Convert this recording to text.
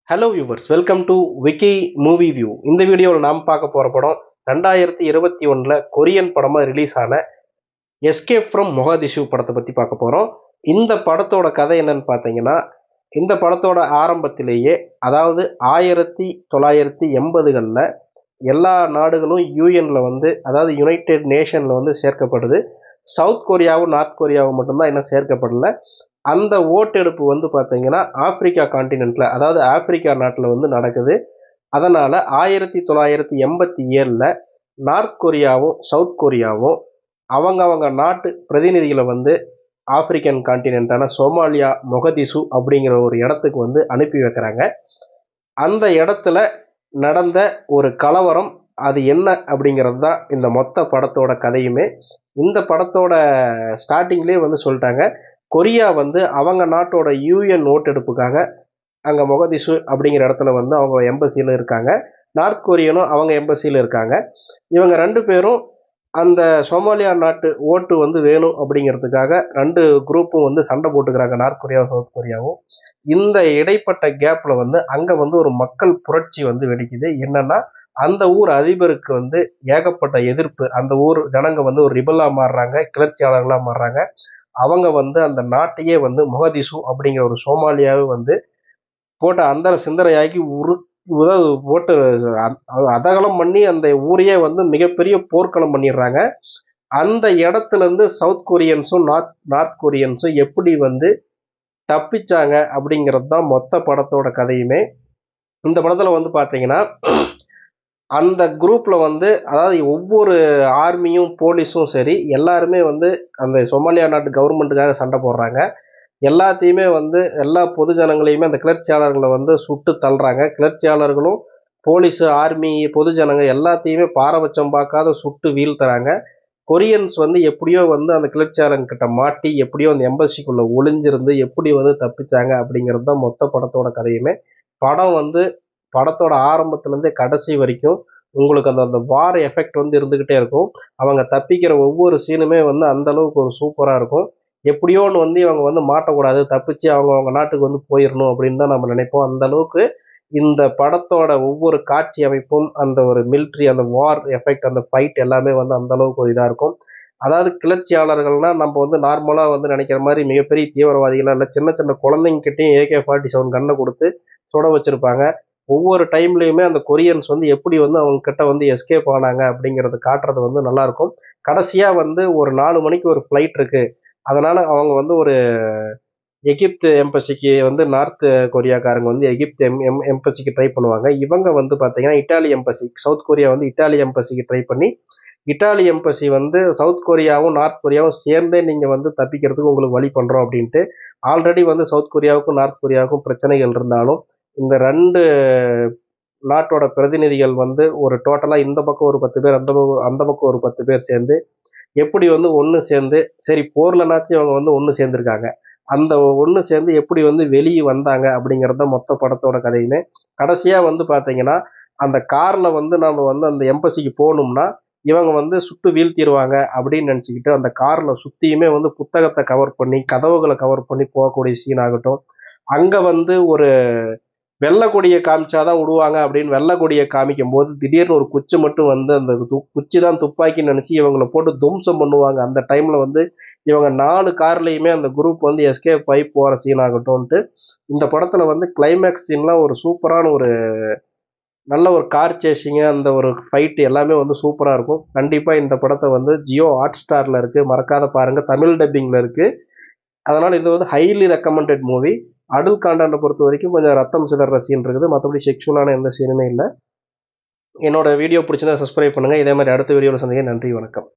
Hello viewers, welcome to Vicky movie view. இந்த வீடியோவில் நாம் பார்க்க போகிற படம் 2021 கொரியன் படமாக ரிலீஸ் ஆன எஸ்கேப் ஃப்ரம் மொகாதிஷு படத்தை பற்றி பார்க்க போகிறோம். இந்த படத்தோட கதை என்னன்னு பார்த்தீங்கன்னா, இந்த படத்தோட ஆரம்பத்திலேயே, அதாவது 1980களில் எல்லா நாடுகளும் யூஎனில் அதாவது யுனைடெட் நேஷனில் சேர்க்கப்படுது. சவுத் கொரியாவும் நார்த் கொரியாவும் மட்டும்தான் இன்னும் சேர்க்கப்படலை. அந்த ஓட்டெடுப்பு பார்த்தீங்கன்னா ஆப்பிரிக்கா காண்டினென்ட்டில், அதாவது ஆப்பிரிக்கா நாட்டில் நடக்குது. அதனால் 1987 நார்த் கொரியாவும் சவுத் கொரியாவும் அவங்க நாட்டு பிரதிநிதிகளை ஆப்பிரிக்கன் காண்டினென்ட்டான சோமாலியா மொகதிசு அப்படிங்கிற ஒரு இடத்துக்கு அனுப்பி வைக்கிறாங்க. அந்த இடத்துல நடந்த ஒரு கலவரம், அது என்ன அப்படிங்கிறது தான் இந்த மொத்த படத்தோட கதையுமே. இந்த படத்தோட ஸ்டார்டிங்லேயே சொல்லிட்டாங்க, கொரியா அவங்க நாட்டோட யூஎன் ஓட்டெடுப்புக்காக அங்கே மொகதிஷு அப்படிங்கிற இடத்துல அவங்க எம்பசியில் இருக்காங்க. நார்த் கொரியனும் அவங்க எம்பசியில் இருக்காங்க. இவங்க ரெண்டு பேரும் அந்த சோமாலியா நாட்டு ஓட்டு வேணும் அப்படிங்கிறதுக்காக ரெண்டு குரூப்பும் சண்டை போட்டுக்கிறாங்க, நார்த் கொரியாவும் சவுத் கொரியாவும். இந்த இடைப்பட்ட கேப்பில் அங்கே ஒரு மக்கள் புரட்சி வெடிக்குது. என்னன்னா, அந்த ஊர் அதிபருக்கு ஏகப்பட்ட எதிர்ப்பு. அந்த ஊர் ஜனங்க ஒரு ரிபலாக மாறுறாங்க, கிளர்ச்சியாளர்களாக மாறுறாங்க. அவங்க அந்த நாட்டையே மொகதிஷு அப்படிங்கிற ஒரு சோமாலியாவை போட்டு அந்த சிந்தனையாக்கி போட்டு அதகலம் பண்ணி அந்த ஊரையே மிகப்பெரிய போர்க்களம் பண்ணிடுறாங்க. அந்த இடத்துல இருந்து சவுத் கொரியன்ஸும் நார்த் கொரியன்ஸும் எப்படி தப்பிச்சாங்க அப்படிங்கிறது தான் மொத்த படத்தோட கதையுமே. இந்த படத்துல பார்த்தீங்கன்னா, அந்த குரூப்பில் அதாவது ஒவ்வொரு ஆர்மியும் போலீஸும் சரி, எல்லாருமே அந்த சோமாலியா நாட்டு கவர்மெண்ட்டுக்காக சண்டை போடுறாங்க. எல்லாத்தையுமே எல்லா பொது ஜனங்களையுமே அந்த கிளர்ச்சியாளர்களை சுட்டு தள்ளுறாங்க. கிளர்ச்சியாளர்களும் போலீஸு, ஆர்மி, பொது ஜனங்க எல்லாத்தையுமே பாரபட்சம் பார்க்காத சுட்டு வீழ்த்துறாங்க. கொரியன்ஸ் எப்படியோ அந்த கிளர்ச்சியாளர்கிட்ட மாட்டி எப்படியோ அந்த எம்பசிக்குள்ளே ஒளிஞ்சிருந்து எப்படி தப்பிச்சாங்க அப்படிங்கிறது தான் மொத்த படத்தோட கதையுமே. படம் படத்தோட ஆரம்பத்துலேருந்தே கடைசி வரைக்கும் உங்களுக்கு அந்த வார் எஃபெக்ட் இருந்துக்கிட்டே இருக்கும். அவங்க தப்பிக்கிற ஒவ்வொரு சீனுமே அந்த அளவுக்கு ஒரு சூப்பராக இருக்கும். எப்படியோன்னு இவங்க மாட்டக்கூடாது, தப்பிச்சு அவங்க நாட்டுக்கு போயிடணும் அப்படின்னு தான் நம்ம நினைப்போம். அந்த அளவுக்கு இந்த படத்தோட ஒவ்வொரு காட்சி அமைப்பும் அந்த ஒரு மிலிட்ரி, அந்த வார் எஃபெக்ட், அந்த ஃபைட் எல்லாமே அந்த அளவுக்கு ஒரு இதாக இருக்கும். அதாவது கிளர்ச்சியாளர்கள்னால் நம்ம நார்மலாக நினைக்கிற மாதிரி மிகப்பெரிய தீவிரவாதிகளாக இல்லை, சின்ன சின்ன குழந்தைங்கிட்டையும் AK-47 கன்னை கொடுத்து சுட வச்சுருப்பாங்க. ஒவ்வொரு டைம்லேயுமே அந்த கொரியன்ஸ் எப்படி அவங்க கிட்ட எஸ்கேப் ஆனாங்க அப்படிங்கிறது காட்டுறது நல்லாயிருக்கும். கடைசியாக ஒரு 4 மணிக்கு ஒரு ஃப்ளைட் இருக்குது. அதனால் அவங்க ஒரு எகிப்து எம்பசிக்கு நார்த் கொரியாக்காரங்க எகிப்து எம்பசிக்கு ட்ரை பண்ணுவாங்க. இவங்க பார்த்தீங்கன்னா Italy embassy, South Korea Italy எம்பசிக்கு ட்ரை பண்ணி, இட்டாலி எம்பசி சவுத் கொரியாவும் நார்த் கொரியாவும் சேர்ந்தே நீங்கள் தப்பிக்கிறதுக்கு உங்களுக்கு வழி பண்ணுறோம் அப்படின்ட்டு. ஆல்ரெடி சவுத் கொரியாவுக்கும் நார்த் கொரியாவுக்கும் பிரச்சனைகள் இருந்தாலும் இந்த ரெண்டு நாட்டோட பிரதிநிதிகள் ஒரு டோட்டலாக இந்த பக்கம் ஒரு 10 பேர், அந்த பக்கம் ஒரு 10 பேர் சேர்ந்து எப்படி ஒன்று சேர்ந்து, சரி போர்லனாச்சும் அவங்க ஒன்று சேர்ந்துருக்காங்க. அந்த ஒன்று சேர்ந்து எப்படி வெளியே வந்தாங்க அப்படிங்கிறத மொத்த படத்தோட கதையுமே. கடைசியாக பார்த்தீங்கன்னா, அந்த காரில் நாம் அந்த எம்பசிக்கு போகணும்னா இவங்க சுட்டு வீழ்த்திடுவாங்க அப்படின்னு நினச்சிக்கிட்டு அந்த காரில் சுற்றியுமே புத்தகத்தை கவர் பண்ணி, கதவுகளை கவர் பண்ணி போகக்கூடிய சீன் ஆகட்டும். அங்கே ஒரு வெள்ளை காமிச்சாதான் விடுவாங்க அப்படின்னு வெள்ளை காமிக்கும் போது திடீர்னு ஒரு குச்சி மட்டும் அந்த குச்சி தான் துப்பாக்கின்னு நினச்சி இவங்களை போட்டு தும்சம் பண்ணுவாங்க. அந்த டைமில் இவங்க 4 கார்லேயுமே அந்த குரூப் எஸ்கேப் ஆகி போகிற சீன் ஆகட்டும்ன்ட்டு. இந்த படத்தில் கிளைமேக்ஸ் சீன்லாம் ஒரு சூப்பரான ஒரு நல்ல ஒரு கார் சேசிங்கு, அந்த ஒரு ஃபைட்டு எல்லாமே சூப்பராக இருக்கும். கண்டிப்பாக இந்த படத்தை ஜியோ ஹாட்ஸ்டாரில் இருக்குது, மறக்காத பாருங்கள். தமிழ் டப்பிங்கில் இருக்குது. அதனால் இது ஹைலி ரெக்கமெண்டட் மூவி. அடல்ட் கான்டென்ட்டை பொறுத்த வரைக்கும் கொஞ்சம் ரத்தம் சிதற சீன் இருக்குது, மற்றபடி செக்ஷுவலான எந்த சீனுமே இல்லை. என்னோட வீடியோ பிடிச்சிருந்தா சப்ஸ்கிரைப் பண்ணுங்கள். இதே மாதிரி அடுத்த வீடியோவில் சந்திக்க. நன்றி, வணக்கம்.